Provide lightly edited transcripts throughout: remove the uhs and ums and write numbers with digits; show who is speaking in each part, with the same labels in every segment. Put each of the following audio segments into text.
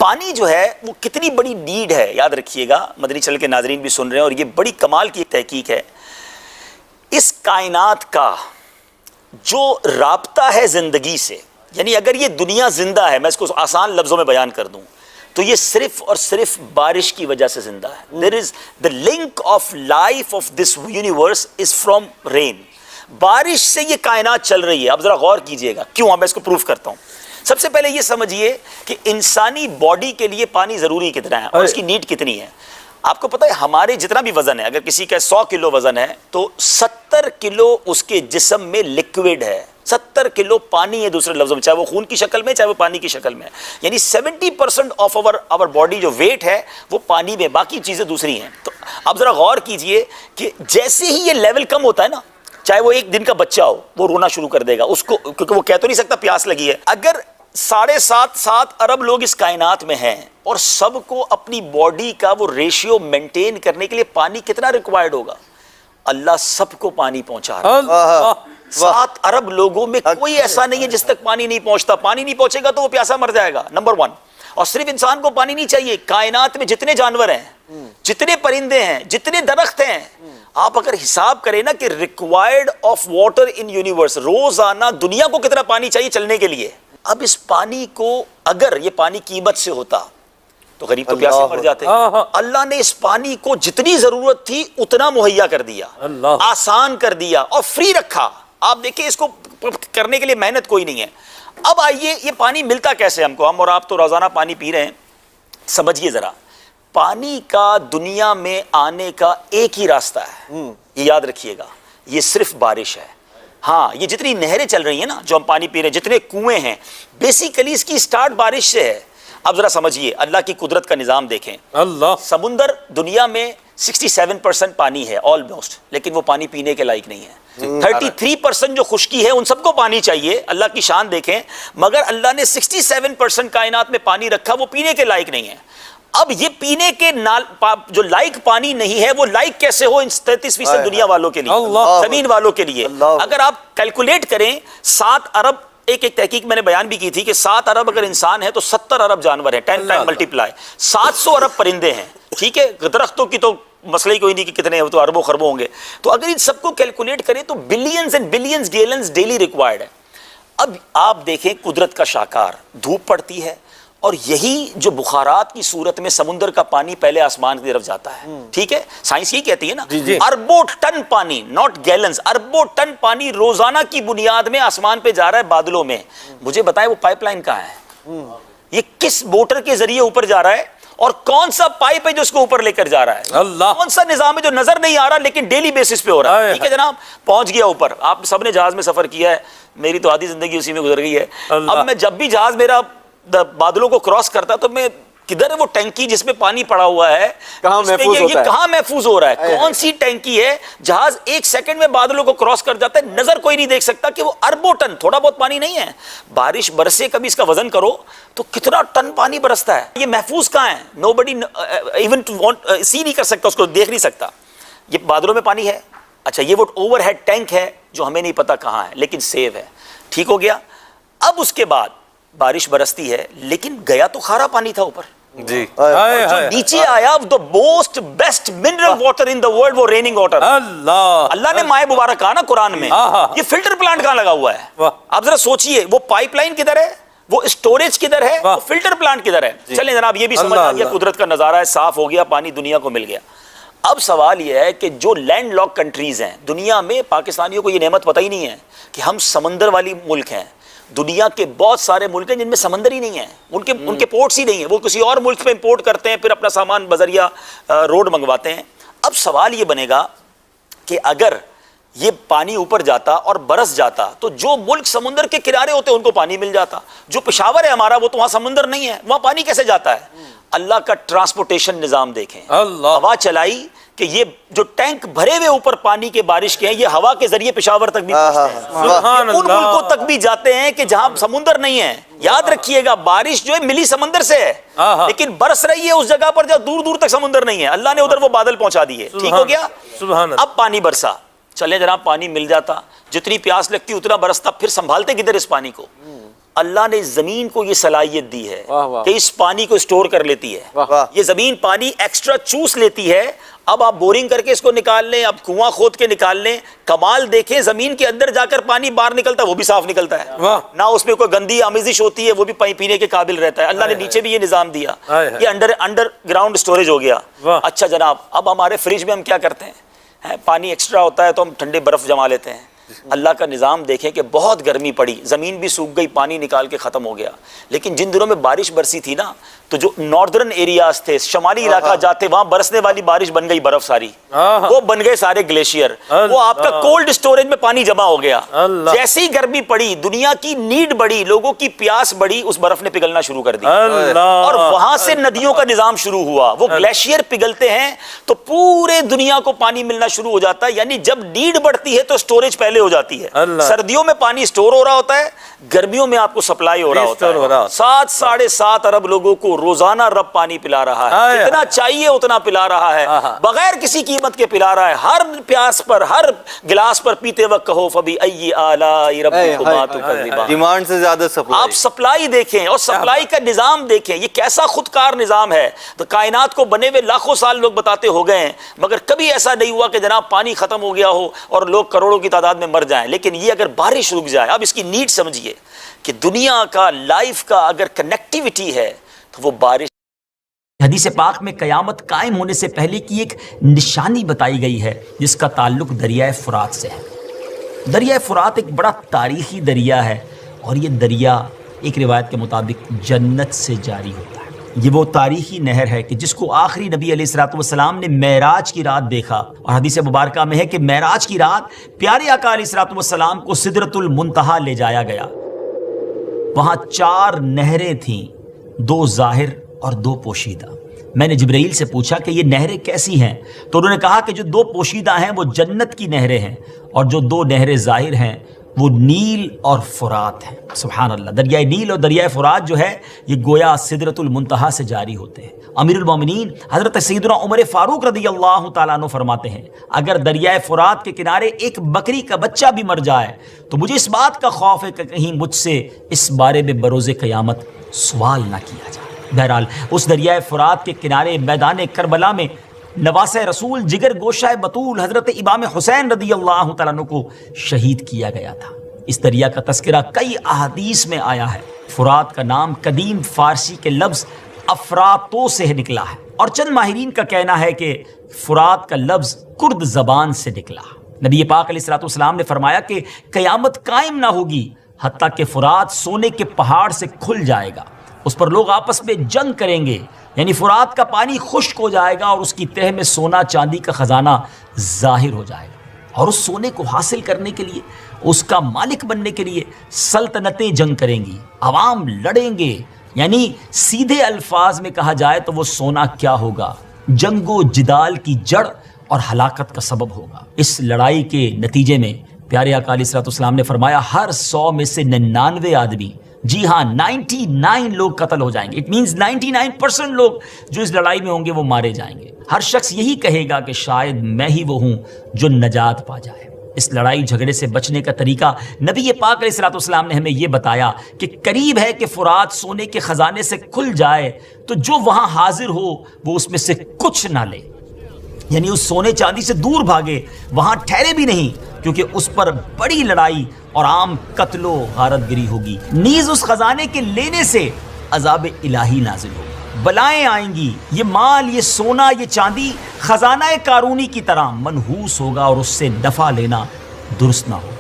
Speaker 1: پانی جو ہے وہ کتنی بڑی نیڈ ہے، یاد رکھیے گا، مدنی چینل کے ناظرین بھی سن رہے ہیں، اور یہ بڑی کمال کی تحقیق ہے۔ اس کائنات کا جو رابطہ ہے زندگی سے، یعنی اگر یہ دنیا زندہ ہے، میں اس کو آسان لفظوں میں بیان کر دوں تو یہ صرف اور صرف بارش کی وجہ سے زندہ ہے۔ There is the link of life of this universe is from rain۔ بارش سے یہ کائنات چل رہی ہے۔ اب ذرا غور کیجئے گا کیوں، میں اس کو پروف کرتا ہوں۔ سب سے پہلے یہ سمجھیے کہ انسانی باڈی کے لیے پانی ضروری کتنا ہے اور اس کی نیڈ کتنی ہے۔ آپ کو پتہ ہے ہمارے جتنا بھی وزن ہے، اگر کسی کا 100 کلو وزن ہے تو 70 کلو اس کے جسم میں لیکوڈ ہے، 70 کلو پانی ہے، دوسرے لفظوں میں چاہے وہ خون کی شکل میں چاہے وہ پانی کی شکل میں، یعنی 70% آف our باڈی جو ویٹ ہے وہ پانی میں، باقی چیزیں دوسری ہیں۔ تو اب ذرا غور کیجئے کہ جیسے ہی یہ لیول کم ہوتا ہے نا، چاہے وہ ایک دن کا بچہ ہو وہ رونا شروع کر دے گا اس کو، کیونکہ وہ کہہ تو نہیں سکتا پیاس لگی ہے۔ اگر 7.5 ارب لوگ اس کائنات میں ہیں اور سب کو اپنی باڈی کا وہ ریشیو مینٹین کرنے کے لیے پانی کتنا ریکوائرڈ ہوگا؟ اللہ سب کو پانی پہنچا رہا ہے۔ 7 ارب لوگوں میں کوئی ایسا نہیں ہے جس تک پانی نہیں پہنچتا۔ پانی نہیں پہنچے گا تو وہ پیاسا مر جائے گا، نمبر 1۔ اور صرف انسان کو پانی نہیں چاہیے، کائنات میں جتنے جانور ہیں، جتنے پرندے ہیں، جتنے درخت ہیں، آپ اگر حساب کریں نا کہ required of water in universe, روزانہ دنیا کو کتنا پانی چاہیے چلنے کے لیے۔ اب اس پانی کو، اگر یہ پانی قیمت سے ہوتا تو غریب تو پیاسے مر جاتے۔ اللہ نے اس پانی کو جتنی ضرورت تھی اتنا مہیا کر دیا، آسان کر دیا اور فری رکھا۔ آپ دیکھیں اس کو کرنے کے لیے محنت کوئی نہیں ہے۔ اب آئیے یہ پانی ملتا کیسے ہم کو؟ ہم اور آپ تو روزانہ پانی پی رہے ہیں۔ سمجھیے ذرا، پانی کا دنیا میں آنے کا ایک ہی راستہ ہے، یہ یاد رکھیے گا، یہ صرف بارش ہے۔ ہاں، یہ جتنی نہریں چل رہی ہیں نا جو ہم پانی پی رہے ہیں، جتنے کنویں ہیں، بیسیکلی اس کی سٹارٹ بارش سے ہے۔ اب ذرا سمجھیے اللہ کی قدرت کا نظام دیکھیں۔ اللہ، سمندر دنیا میں 67% پانی ہے آلموسٹ، لیکن وہ پانی پینے کے لائق نہیں ہے۔ 33% جو خشکی ہے ان سب کو پانی چاہیے، اللہ کی شان دیکھیں، مگر اللہ نے 67% کائنات میں پانی رکھا، وہ پینے کے لائق نہیں ہے۔ اب یہ پینے کے جو لائق پانی نہیں ہے وہ لائق کیسے ہو ان 33% دنیا والوں کے لیے، زمین والوں کے لیے؟ اگر آپ کیلکولیٹ کریں 7 ارب، ایک تحقیق میں نے بیان بھی کی تھی کہ 7 ارب اگر انسان ہے تو 70 ارب جانور ہیں، 10 ٹائم ملٹیپلائی، 700 ارب پرندے ہیں، ٹھیک ہے؟ درختوں کی تو مسئلہ ہی کوئی نہیں کہ کتنے ہیں، وہ تو اربوں خربوں ہوں گے۔ تو اگر ان سب کو کیلکولیٹ کریں تو billions and billions gallons daily required ہے۔ اب آپ دیکھیں قدرت کا شاہکار، دھوپ پڑتی ہے اور یہی جو بخارات کی صورت میں سمندر کا پانی پہلے آسمان کی طرف جاتا ہے، ٹھیک ہے؟ سائنس یہی کہتی ہے نا، اربوں ٹن پانی، ناٹ گیلنز، اربوں ٹن پانی روزانہ کی بنیاد میں آسمان پہ جا رہا ہے بادلوں میں۔ مجھے بتائیں وہ پائپ لائن کہاں ہے؟ یہ کس موٹر کے ذریعے اوپر جا رہا ہے اور کون سا پائپ ہے جو اس کو اوپر لے کر جا رہا ہے؟ کون سا نظام ہے جو نظر نہیں آ رہا لیکن ڈیلی بیسس پہ ہو رہا ہے؟ ٹھیک ہے جناب، پہنچ گیا اوپر۔ آپ سب نے جہاز میں سفر کیا ہے، میری تو آدھی زندگی اسی میں گزر گئی ہے۔ اب میں جب بھی جہاز میرا بادلوں کو کراس کرتا تو میں کدھر ہے وہ ٹینکی جس میں پانی پڑا ہوا ہے، کہاں محفوظ ہو رہا ہے؟ کون سی ٹینکی ہے؟ جہاز 1 سیکنڈ میں بادلوں کو کراس کر جاتا ہے، نظر کوئی نہیں دیکھ سکتا کہ وہ اربوں ٹن، تھوڑا بہت پانی نہیں ہے۔ بارش برسے، کبھی اس کا وزن کرو تو کتنا ٹن پانی برستا ہے۔ یہ محفوظ کہاں ہے؟ نوبڈی ایون سی نہیں کر سکتا، اس کو دیکھ نہیں سکتا۔ یہ بادلوں میں پانی ہے، اچھا یہ وہ اوور ہیڈ ٹینک ہے جو ہمیں نہیں پتا کہاں ہے لیکن سیو ہے، ٹھیک ہو گیا۔ اب اس کے بعد بارش برستی ہے لیکن گیا تو کھارا پانی تھا اوپر، جی، جو نیچے آیا the most best mineral water in the world وہ ریننگ واٹر۔ اللہ نے مائع مبارک کہا نا قرآن میں، یہ فلٹر پلانٹ کہاں لگا ہوا ہے؟ آپ ذرا سوچئے، وہ پائپ لائن کدھر ہے، وہ اسٹوریج کدھر ہے، وہ فلٹر پلانٹ کدھر ہے؟ چلیں جناب یہ بھی سمجھ آ گیا، قدرت کا نظارہ ہے، صاف ہو گیا، پانی دنیا کو مل گیا۔ اب سوال یہ ہے کہ جو لینڈ لاک کنٹریز ہیں دنیا میں، پاکستانیوں کو یہ نعمت پتہ ہی نہیں ہے کہ ہم سمندر والی ملک ہیں۔ دنیا کے بہت سارے ملک ہیں جن میں سمندر ہی نہیں ہے، ان کے پورٹس ہی نہیں ہیں، وہ کسی اور ملک پہ امپورٹ کرتے ہیں، پھر اپنا سامان بذریعہ روڈ منگواتے ہیں۔ اب سوال یہ بنے گا کہ اگر یہ پانی اوپر جاتا اور برس جاتا تو جو ملک سمندر کے کنارے ہوتے ہیں ان کو پانی مل جاتا۔ جو پشاور ہے ہمارا، وہ تو وہاں سمندر نہیں ہے، وہاں پانی کیسے جاتا ہے؟ اللہ کا ٹرانسپورٹیشن نظام دیکھیں، ہوا چلائی کہ یہ جو ٹینک بھرے ہوئے اوپر پانی کے بارش کے ہیں، یہ ہوا کے ذریعے پشاور تک بھی پہنچتے ہیں، ان ملکوں تک بھی جاتے ہیں کہ جہاں سمندر نہیں ہے۔ یاد رکھیے گا بارش جو ہے ملی سمندر سے ہے لیکن برس رہی ہے اس جگہ پر جہاں دور دور تک سمندر نہیں ہے، اللہ نے ادھر وہ بادل پہنچا دیے، ٹھیک ہو گیا۔ اب پانی برسا، چلے جناب پانی مل جاتا، جتنی پیاس لگتی اتنا برستا، پھر سنبھالتے کدھر اس پانی کو؟ اللہ نے زمین کو یہ صلاحیت دی ہے
Speaker 2: واہ واہ۔
Speaker 1: کہ اس پانی کو اسٹور کر لیتی ہے.
Speaker 2: واہ۔
Speaker 1: یہ زمین پانی ایکسٹرا چوس لیتی ہے. اب آپ بورنگ کر کے اس کو نکال لیں, اب کنواں کھود کے نکال لیں, کمال دیکھیں زمین کے اندر جا کر پانی باہر نکلتا ہے وہ بھی صاف نکلتا ہے,
Speaker 2: واہ۔
Speaker 1: نہ اس میں کوئی گندی آمیزش ہوتی ہے, وہ بھی پانی پینے کے قابل رہتا ہے. اللہ نے نیچے بھی یہ نظام دیا, یہ انڈر گراؤنڈ سٹوریج ہو گیا. اچھا جناب, اب ہمارے فریج میں ہم کیا کرتے ہیں, پانی ایکسٹرا ہوتا ہے تو ہم ٹھنڈے برف جما لیتے ہیں. اللہ کا نظام دیکھیں کہ بہت گرمی پڑی, زمین بھی سوکھ گئی, پانی نکال کے ختم ہو گیا. لیکن جن دنوں میں بارش برسی تھی نا, تو جو ناردرن ایریاز تھے, شمالی علاقہ جاتے, وہاں برسنے والی بارش بن گئی برف ساری, وہ بن گئے سارے گلیشیئر, وہ آپ کا کولڈ سٹوریج میں پانی جمع ہو گیا. جیسے ہی گرمی پڑی, دنیا کی نیڈ بڑی, لوگوں کی پیاس بڑی, اس برف نے پگھلنا شروع کر دی, اور وہاں سے ندیوں کا نظام شروع ہوا. وہ گلیشیئر پگھلتے ہیں تو پورے دنیا کو پانی ملنا شروع ہو جاتا ہے. یعنی جب نیڈ بڑھتی ہے تو سٹوریج پہلے ہو جاتی ہے. سردیوں میں پانی سٹور ہو رہا ہوتا ہے, گرمیوں میں آپ کو سپلائی ہو رہا ہوتا ہے. 7.5 ارب لوگوں کو روزانہ رب پانی پلا رہا ہے, جتنا چاہیے اتنا پلا رہا ہے, بغیر کسی قیمت کے پلا رہا ہے. ہر پیاس پر, ہر گلاس پر پیتے وقت کہو فبأي آلاء ربكما تكذبان.
Speaker 2: ڈیمانڈ سے زیادہ سپلائی.
Speaker 1: آپ سپلائی دیکھیں اور سپلائی کا نظام دیکھیں, یہ کیسا خودکار نظام ہے. تو کائنات کو بنے ہوئے لاکھوں سال لوگ بتاتے ہو گئے ہیں, مگر کبھی ایسا نہیں ہوا کہ جناب پانی ختم ہو گیا ہو اور لوگ کروڑوں کی تعداد میں مر جائیں. لیکن یہ اگر بارش رک جائے, اب اس کی نیڈ سمجھیے کہ دنیا کا, لائف کا اگر کنیکٹیوٹی ہے تو وہ بارش. حدیث پاک میں قیامت قائم ہونے سے پہلے کی ایک نشانی بتائی گئی ہے جس کا تعلق دریائے فرات سے ہے. دریائے فرات ایک بڑا تاریخی دریا ہے, اور یہ دریا ایک روایت کے مطابق جنت سے جاری ہوتا ہے. یہ وہ تاریخی نہر ہے کہ جس کو آخری نبی علیہ الصلوۃ والسلام نے معراج کی رات دیکھا, اور حدیث مبارکہ میں ہے کہ معراج کی رات پیارے آقا علیہ الصلوۃ والسلام کو سدرۃ المنتہا لے جایا گیا. وہاں 4 نہریں تھیں, 2 ظاہر اور 2 پوشیدہ. میں نے جبرائیل سے پوچھا کہ یہ نہریں کیسی ہیں, تو انہوں نے کہا کہ جو 2 پوشیدہ ہیں وہ جنت کی نہریں ہیں, اور جو 2 نہریں ظاہر ہیں وہ نیل اور فرات ہیں. سبحان اللہ. دریائے نیل اور دریائے فرات جو ہے یہ گویا سدرۃ المنتہا سے جاری ہوتے ہیں. امیر المومنین حضرت سیدنا عمر فاروق رضی اللہ تعالیٰ عنہ فرماتے ہیں, اگر دریائے فرات کے کنارے ایک بکری کا بچہ بھی مر جائے تو مجھے اس بات کا خوف ہے کہ کہیں مجھ سے اس بارے میں بروز قیامت سوال نہ کیا جائے. بہرحال اس دریائے فرات کے کنارے میدان کربلا میں نواسہ رسول جگر گوشہ بطول حضرت امام حسین رضی اللہ تعالیٰ عنہ کو شہید کیا گیا تھا. اس دریا کا تذکرہ کئی احادیث میں آیا ہے. فرات کا نام قدیم فارسی کے لفظ افراتو سے نکلا ہے, اور چند ماہرین کا کہنا ہے کہ فرات کا لفظ کرد زبان سے نکلا. نبی پاک علیہ الصلوۃ والسلام نے فرمایا کہ قیامت قائم نہ ہوگی حتیٰ کہ فرات سونے کے پہاڑ سے کھل جائے گا, اس پر لوگ آپس میں جنگ کریں گے. یعنی فرات کا پانی خشک ہو جائے گا اور اس کی تہہ میں سونا چاندی کا خزانہ ظاہر ہو جائے گا, اور اس سونے کو حاصل کرنے کے لیے, اس کا مالک بننے کے لیے سلطنتیں جنگ کریں گی, عوام لڑیں گے. یعنی سیدھے الفاظ میں کہا جائے تو وہ سونا کیا ہوگا, جنگ و جدال کی جڑ اور ہلاکت کا سبب ہوگا. اس لڑائی کے نتیجے میں پیارے آقا علیہ الصلوۃ والسلام نے فرمایا ہر 100 میں سے 99 آدمی, جی ہاں 99 لوگ قتل ہو جائیں گے. اٹ مینز 99% لوگ جو اس لڑائی میں ہوں گے وہ مارے جائیں گے. ہر شخص یہی کہے گا کہ شاید میں ہی وہ ہوں جو نجات پا جائے. اس لڑائی جھگڑے سے بچنے کا طریقہ نبی پاک علیہ الصلوۃ والسلام نے ہمیں یہ بتایا کہ قریب ہے کہ فرات سونے کے خزانے سے کھل جائے تو جو وہاں حاضر ہو وہ اس میں سے کچھ نہ لے, یعنی اس سونے چاندی سے دور بھاگے, وہاں ٹھہرے بھی نہیں, کیونکہ اس پر بڑی لڑائی اور عام قتل و غارت گری ہوگی. نیز اس خزانے کے لینے سے عذاب الہی نازل ہوگا, بلائیں آئیں گی. یہ مال, یہ سونا, یہ چاندی خزانہ قارونی کی طرح منحوس ہوگا اور اس سے نفع لینا درست نہ ہوگا.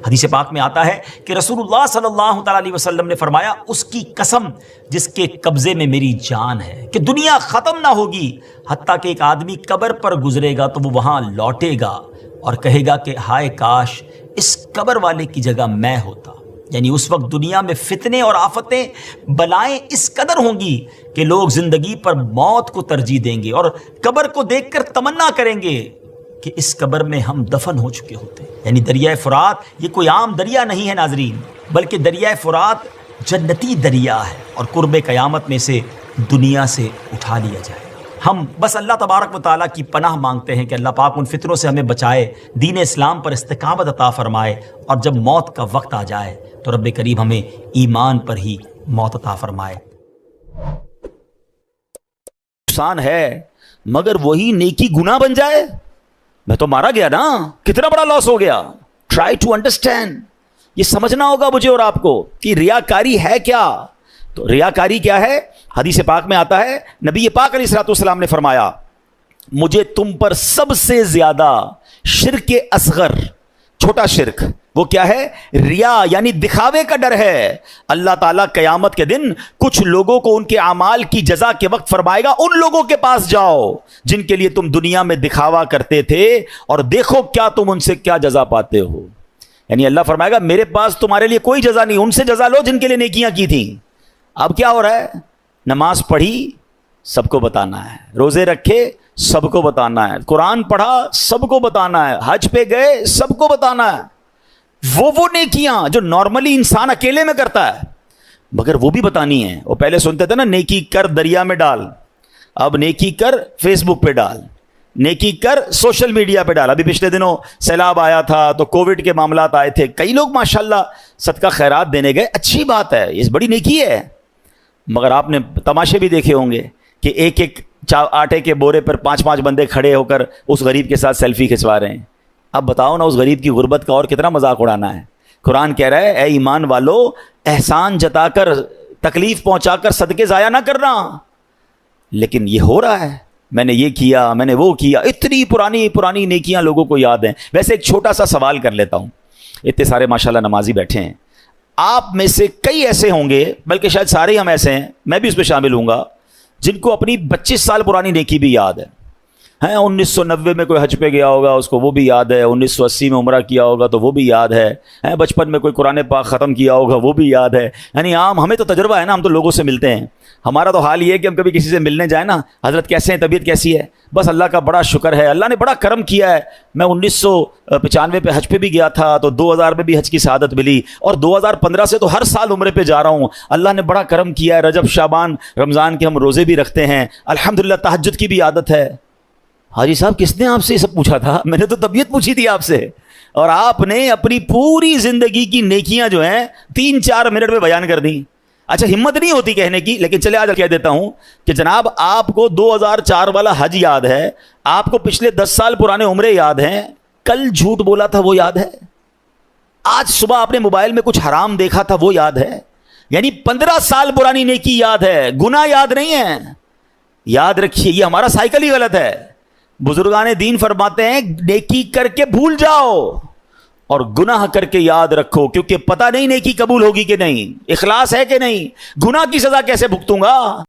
Speaker 1: حدیث پاک میں آتا ہے کہ رسول اللہ صلی اللہ تعالیٰ علیہ وسلم نے فرمایا اس کی قسم جس کے قبضے میں میری جان ہے کہ دنیا ختم نہ ہوگی حتیٰ کہ ایک آدمی قبر پر گزرے گا تو وہ وہاں لوٹے گا اور کہے گا کہ ہائے کاش اس قبر والے کی جگہ میں ہوتا. یعنی اس وقت دنیا میں فتنے اور آفتیں, بلائیں اس قدر ہوں گی کہ لوگ زندگی پر موت کو ترجیح دیں گے اور قبر کو دیکھ کر تمنا کریں گے کہ اس قبر میں ہم دفن ہو چکے ہوتے. یعنی دریائے فرات یہ کوئی عام دریا نہیں ہے ناظرین, بلکہ دریائے فرات جنتی دریا ہے اور قرب قیامت میں سے دنیا سے اٹھا لیا جائے. ہم بس اللہ تبارک و تعالیٰ کی پناہ مانگتے ہیں کہ اللہ پاک ان فتنوں سے ہمیں بچائے, دین اسلام پر استقامت عطا فرمائے, اور جب موت کا وقت آ جائے تو رب کریم ہمیں ایمان پر ہی موت عطا فرمائے. نقصان ہے مگر وہی نیکی گناہ بن جائے, میں تو مارا گیا نا, کتنا بڑا لاس ہو گیا. ٹرائی ٹو انڈرسٹینڈ, یہ سمجھنا ہوگا مجھے اور آپ کو کہ ریاکاری ہے کیا. تو ریاکاری کیا ہے؟ حدیث پاک میں آتا ہے, نبی پاک علیہ الصلوۃ والسلام نے فرمایا, مجھے تم پر سب سے زیادہ شرک اصغر, چھوٹا شرک, وہ کیا ہے؟ ریا, یعنی دکھاوے کا ڈر ہے. اللہ تعالیٰ قیامت کے دن کچھ لوگوں کو ان کے اعمال کی جزا کے وقت فرمائے گا, ان لوگوں کے پاس جاؤ جن کے لیے تم دنیا میں دکھاوا کرتے تھے اور دیکھو کیا تم ان سے کیا جزا پاتے ہو. یعنی اللہ فرمائے گا میرے پاس تمہارے لیے کوئی جزا نہیں, ان سے جزا لو جن کے لیے نیکیاں کی تھیں. اب کیا ہو رہا ہے؟ نماز پڑھی سب کو بتانا ہے, روزے رکھے سب کو بتانا ہے, قرآن پڑھا سب کو بتانا ہے, حج پہ گئے سب کو بتانا ہے. وہ نیکیاں جو نارملی انسان اکیلے میں کرتا ہے مگر وہ بھی بتانی ہے. وہ پہلے سنتے تھے نا, نیکی کر دریا میں ڈال, اب نیکی کر فیس بک پہ ڈال, نیکی کر سوشل میڈیا پہ ڈال. ابھی پچھلے دنوں سیلاب آیا تھا تو کووڈ کے معاملات آئے تھے, کئی لوگ ماشاءاللہ صدقہ خیرات دینے گئے, اچھی بات ہے, یہ بڑی نیکی ہے. مگر آپ نے تماشے بھی دیکھے ہوں گے کہ ایک ایک آٹے کے بورے پر 5-5 بندے کھڑے ہو کر اس غریب کے ساتھ سیلفی کھنچوا رہے ہیں. اب بتاؤ نا, اس غریب کی غربت کا اور کتنا مذاق اڑانا ہے. قرآن کہہ رہا ہے اے ایمان والو, احسان جتا کر تکلیف پہنچا کر صدقے ضائع نہ کرنا. لیکن یہ ہو رہا ہے, میں نے یہ کیا, میں نے وہ کیا, اتنی پرانی نیکیاں لوگوں کو یاد ہیں. ویسے ایک چھوٹا سا سوال کر لیتا ہوں, اتنے سارے ماشاءاللہ نمازی بیٹھے ہیں, آپ میں سے کئی ایسے ہوں گے, بلکہ شاید سارے ہم ایسے ہیں, میں بھی اس پہ شامل ہوں گا, جن کو اپنی 25 سال پرانی نیکی بھی یاد ہے. 1990 میں کوئی حج پہ گیا ہوگا, اس کو وہ بھی یاد ہے. 1980 میں عمرہ کیا ہوگا تو وہ بھی یاد ہے. بچپن میں کوئی قرآن پاک ختم کیا ہوگا, وہ بھی یاد ہے. یعنی عام ہمیں تو تجربہ ہے نا, ہم تو لوگوں سے ملتے ہیں. ہمارا تو حال یہ ہے کہ ہم کبھی کسی سے ملنے جائیں نا, حضرت کیسے ہیں, طبیعت کیسی ہے, بس اللہ کا بڑا شکر ہے, اللہ نے بڑا کرم کیا ہے. میں 1995 پہ حج پہ بھی گیا تھا تو 2000 میں بھی حج کی سعادت ملی, اور 2015 سے تو ہر سال عمرے پہ جا رہا ہوں. اللہ نے بڑا کرم کیا ہے. رجب شعبان رمضان کے ہم روزے بھی رکھتے ہیں, الحمدللہ تہجد کی بھی عادت ہے. حاجی صاحب کس نے آپ سے یہ سب پوچھا تھا؟ میں نے تو طبیعت پوچھی تھی آپ سے, اور آپ نے اپنی پوری زندگی کی نیکیاں جو ہیں 3-4 منٹ میں بیان کر دیں. اچھا ہمت نہیں ہوتی کہنے کی, لیکن چلے آج کہہ دیتا ہوں کہ جناب آپ کو 2004 والا حج یاد ہے, آپ کو پچھلے 10 سال پرانے عمرے یاد ہیں, کل جھوٹ بولا تھا وہ یاد ہے, آج صبح آپ نے موبائل میں کچھ حرام دیکھا تھا وہ یاد ہے. یعنی 15 سال پرانی نیکی یاد ہے, گناہ یاد نہیں ہے. یاد رکھیے یہ ہمارا سائیکل ہی غلط ہے. بزرگان دین فرماتے ہیں نیکی کر کے بھول جاؤ اور گناہ کر کے یاد رکھو, کیونکہ پتہ نہیں نیکی قبول ہوگی کہ نہیں, اخلاص ہے کہ نہیں, گناہ کی سزا کیسے بھگتوں گا.